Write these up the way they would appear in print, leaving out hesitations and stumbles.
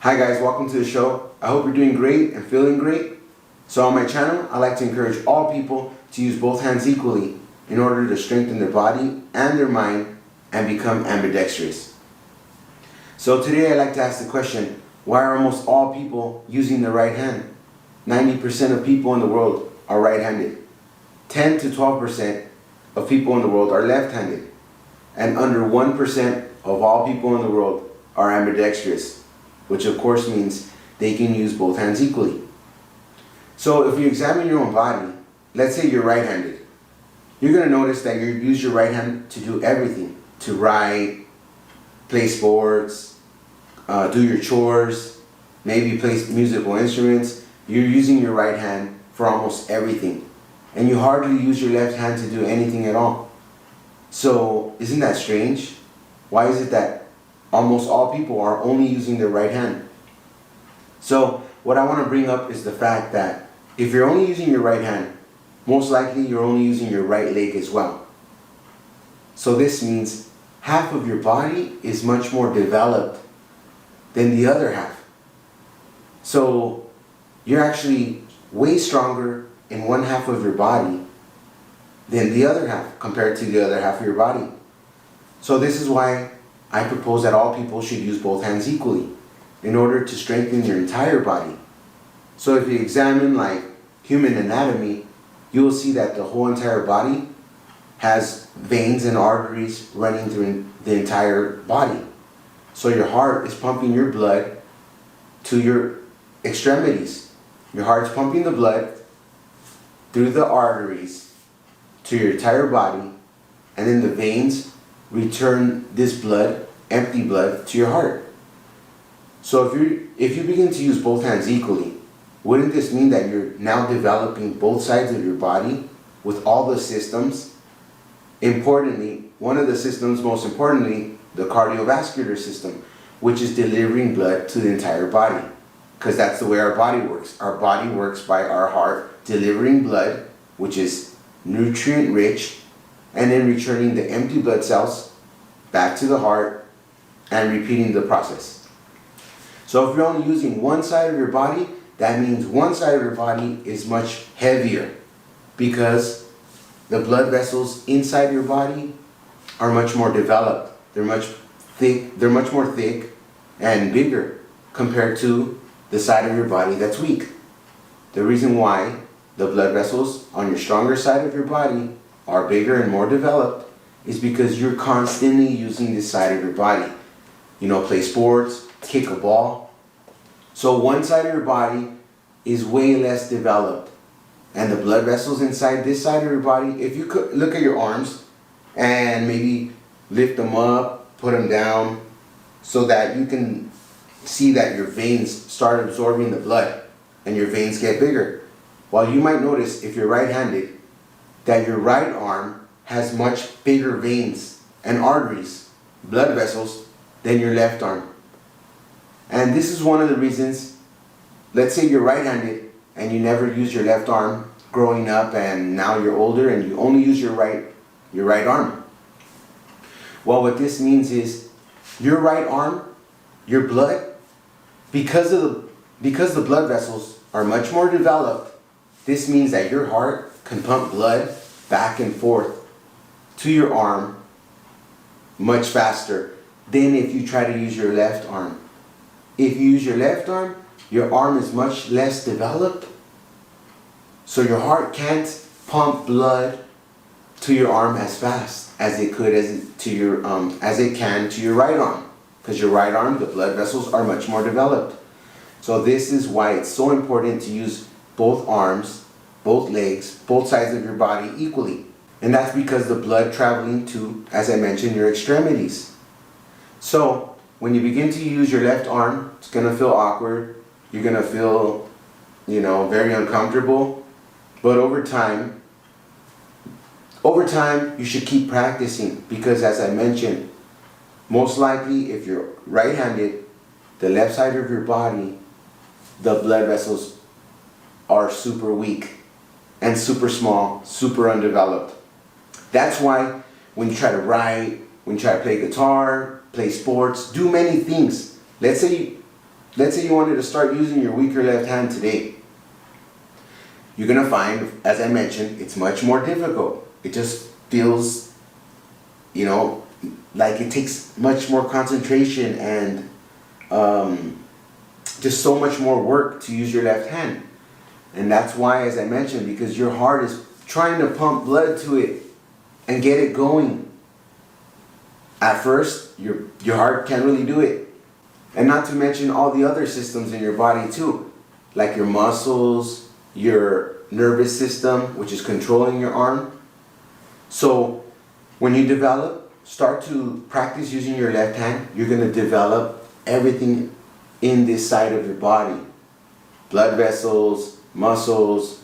Hi guys, welcome to the show. I hope you're doing great and feeling great. So on my channel, I like to encourage all people to use both hands equally in order to strengthen their body and their mind and become ambidextrous. So today I'd like to ask the question, why are almost all people using the right hand? 90% of people in the world are right-handed. 10 to 12% of people in the world are left-handed. And under 1% of all people in the world are ambidextrous, which of course means they can use both hands equally. So if you examine your own body, let's say you're right-handed, you're going to notice that you use your right hand to do everything. To write, play sports, do your chores, maybe play musical instruments. You're using your right hand for almost everything. And you hardly use your left hand to do anything at all. So isn't that strange? Why is it that almost all people are only using their right hand? So what I want to bring up is the fact that if you're only using your right hand, most likely you're only using your right leg as well. So this means half of your body is much more developed than the other half. So you're actually way stronger in one half of your body than the other half compared to the other half of your body. So this is why I propose that all people should use both hands equally in order to strengthen your entire body. So if you examine like human anatomy, you will see that the whole entire body has veins and arteries running through the entire body. So your heart is pumping your blood to your extremities. Your heart's pumping the blood through the arteries to your entire body, and then the veins return this blood, empty blood, to your heart. So if you begin to use both hands equally, wouldn't this mean that you're now developing both sides of your body with all the systems? Importantly, one of the systems, most importantly, the cardiovascular system, which is delivering blood to the entire body. Because that's the way our body works. Our body works by our heart delivering blood, which is nutrient rich, and then returning the empty blood cells back to the heart and repeating the process. So if you're only using one side of your body, that means one side of your body is much heavier because the blood vessels inside your body are much more developed. They're much more thick and bigger compared to the side of your body that's weak. The reason why the blood vessels on your stronger side of your body are bigger and more developed is because you're constantly using this side of your body. You know, play sports, kick a ball. So one side of your body is way less developed. And the blood vessels inside this side of your body, if you could look at your arms and maybe lift them up, put them down, so that you can see that your veins start absorbing the blood and your veins get bigger. While you might notice, if you're right-handed, that your right arm has much bigger veins and arteries, blood vessels, than your left arm. And this is one of the reasons, let's say you're right-handed and you never used your left arm growing up, and now you're older and you only use your right arm. Well, what this means is your right arm, your blood, because the blood vessels are much more developed, this means that your heart can pump blood back and forth to your arm much faster than if you try to use your left arm. If you use your left arm, your arm is much less developed, so your heart can't pump blood to your arm as fast as it can to your right arm, because your right arm, the blood vessels are much more developed. So this is why it's so important to use both arms, both legs, both sides of your body equally. And that's because the blood traveling to, as I mentioned, your extremities. So when you begin to use your left arm, it's going to feel awkward. You're going to feel, very uncomfortable. But over time, you should keep practicing, because as I mentioned, most likely if you're right-handed, the left side of your body, the blood vessels are super weak and super small, super undeveloped. That's why when you try to write, when you try to play guitar, play sports, do many things. Let's say let's say you wanted to start using your weaker left hand today. You're going to find, as I mentioned, it's much more difficult. It just feels, like it takes much more concentration and just so much more work to use your left hand. And that's why, as I mentioned, because your heart is trying to pump blood to it and get it going. At first, your heart can't really do it. And not to mention all the other systems in your body too, like your muscles, your nervous system, which is controlling your arm. So when you start to practice using your left hand, you're going to develop everything in this side of your body. Blood vessels, muscles,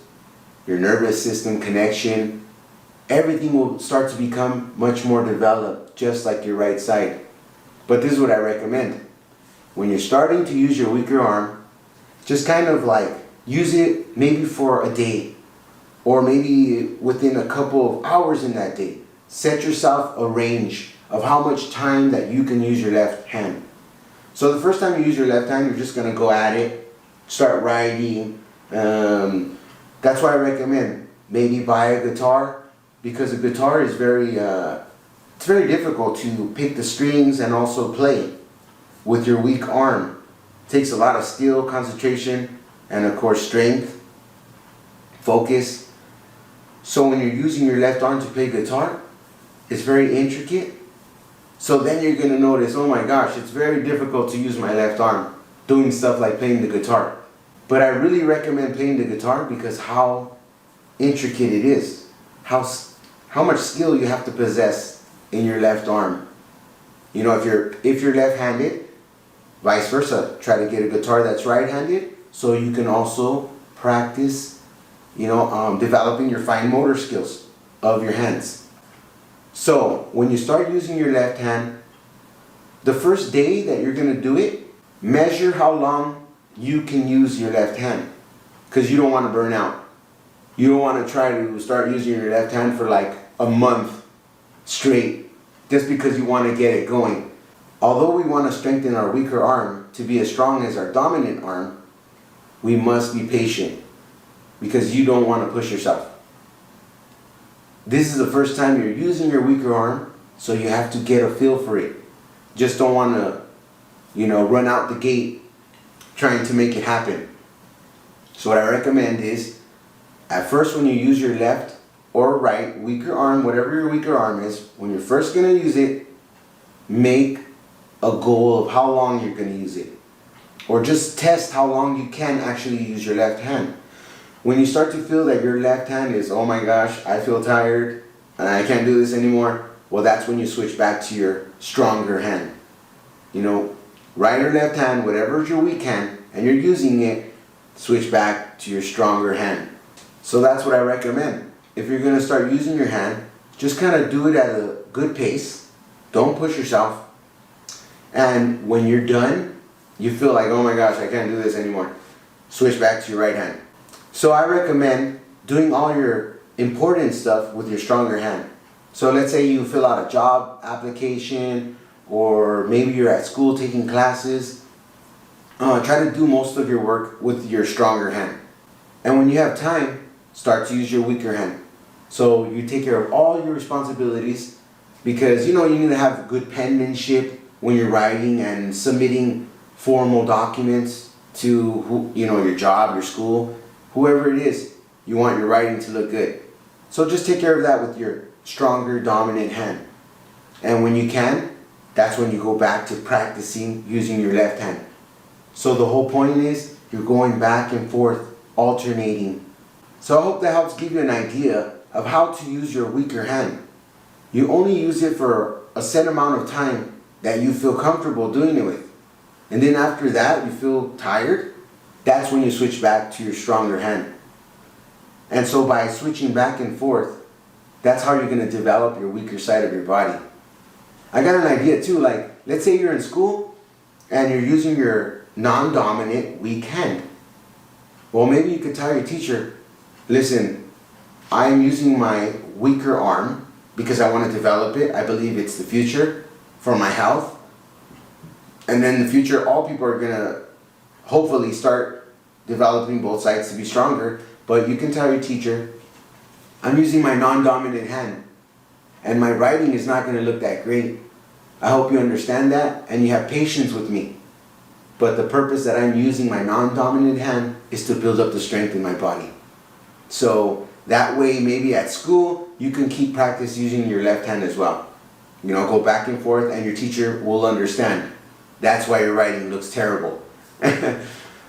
your nervous system connection, everything will start to become much more developed, just like your right side. But this is what I recommend. When you're starting to use your weaker arm, just kind of like use it maybe for a day, or maybe within a couple of hours in that day. Set yourself a range of how much time that you can use your left hand. So the first time you use your left hand, you're just going to go at it, start writing. That's why I recommend maybe buy a guitar, because a guitar is it's very difficult to pick the strings and also play with your weak arm. It takes a lot of skill, concentration, and of course strength, focus. So when you're using your left arm to play guitar, it's very intricate. So then you're going to notice, oh my gosh, it's very difficult to use my left arm doing stuff like playing the guitar. But I really recommend playing the guitar because how intricate it is. How much skill you have to possess in your left arm. If you're left-handed, vice versa, try to get a guitar that's right-handed so you can also practice, developing your fine motor skills of your hands. So when you start using your left hand, the first day that you're going to do it, measure how long you can use your left hand, because you don't want to burn out. You don't want to try to start using your left hand for like a month straight just because you want to get it going. Although we want to strengthen our weaker arm to be as strong as our dominant arm, we must be patient because you don't want to push yourself. This is the first time you're using your weaker arm, so you have to get a feel for it. Just don't want to, run out the gate trying to make it happen. So what I recommend is, at first when you use your left or right weaker arm, whatever your weaker arm is, when you're first going to use it, make a goal of how long you're going to use it. Or just test how long you can actually use your left hand. When you start to feel that your left hand is, oh my gosh, I feel tired and I can't do this anymore, well, that's when you switch back to your stronger hand. Right or left hand, whatever is your weak hand, and you're using it, switch back to your stronger hand. So that's what I recommend. If you're going to start using your hand, just kind of do it at a good pace. Don't push yourself. And when you're done, you feel like, oh my gosh, I can't do this anymore, switch back to your right hand. So I recommend doing all your important stuff with your stronger hand. So let's say you fill out a job application, or maybe you're at school taking classes. Try to do most of your work with your stronger hand. And when you have time, start to use your weaker hand. So you take care of all your responsibilities, because you need to have good penmanship when you're writing and submitting formal documents to your job, your school, whoever it is. You want your writing to look good. So just take care of that with your stronger dominant hand. And when you can, that's when you go back to practicing using your left hand. So the whole point is you're going back and forth, alternating. So I hope that helps give you an idea of how to use your weaker hand. You only use it for a set amount of time that you feel comfortable doing it with. And then after that, you feel tired, that's when you switch back to your stronger hand. And so by switching back and forth, that's how you're going to develop your weaker side of your body. I got an idea too, like let's say you're in school and you're using your non-dominant weak hand. Well, maybe you could tell your teacher, listen, I'm using my weaker arm because I want to develop it. I believe it's the future for my health. And then in the future, all people are going to hopefully start developing both sides to be stronger. But you can tell your teacher, I'm using my non-dominant hand, and my writing is not going to look that great. I hope you understand that and you have patience with me. But the purpose that I'm using my non-dominant hand is to build up the strength in my body. So that way, maybe at school, you can keep practice using your left hand as well. You know, go back and forth and your teacher will understand. That's why your writing looks terrible.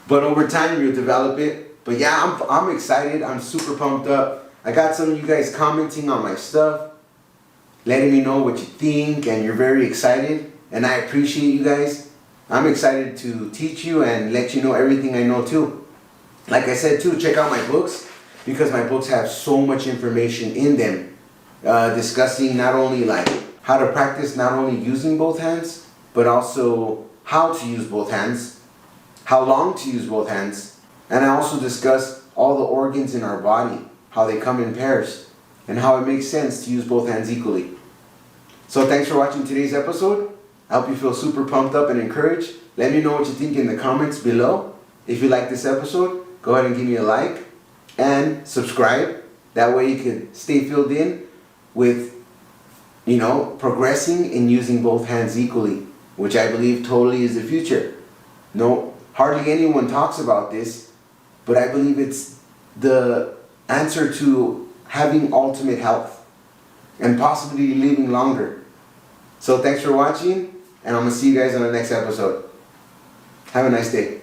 But over time, you'll develop it. But yeah, I'm excited. I'm super pumped up. I got some of you guys commenting on my stuff, letting me know what you think, and you're very excited, and I appreciate you guys. I'm excited to teach you and let you know everything I know too. Like I said too, check out my books, because my books have so much information in them, discussing not only like how to practice not only using both hands, but also how to use both hands, how long to use both hands, and I also discuss all the organs in our body, how they come in pairs, and how it makes sense to use both hands equally. So thanks for watching today's episode. I hope you feel super pumped up and encouraged. Let me know what you think in the comments below. If you like this episode, go ahead and give me a like and subscribe. That way you can stay filled in with, you know, progressing in using both hands equally, which I believe totally is the future. No, hardly anyone talks about this, but I believe it's the answer to having ultimate health and possibly living longer. So thanks for watching, and I'm going to see you guys on the next episode. Have a nice day.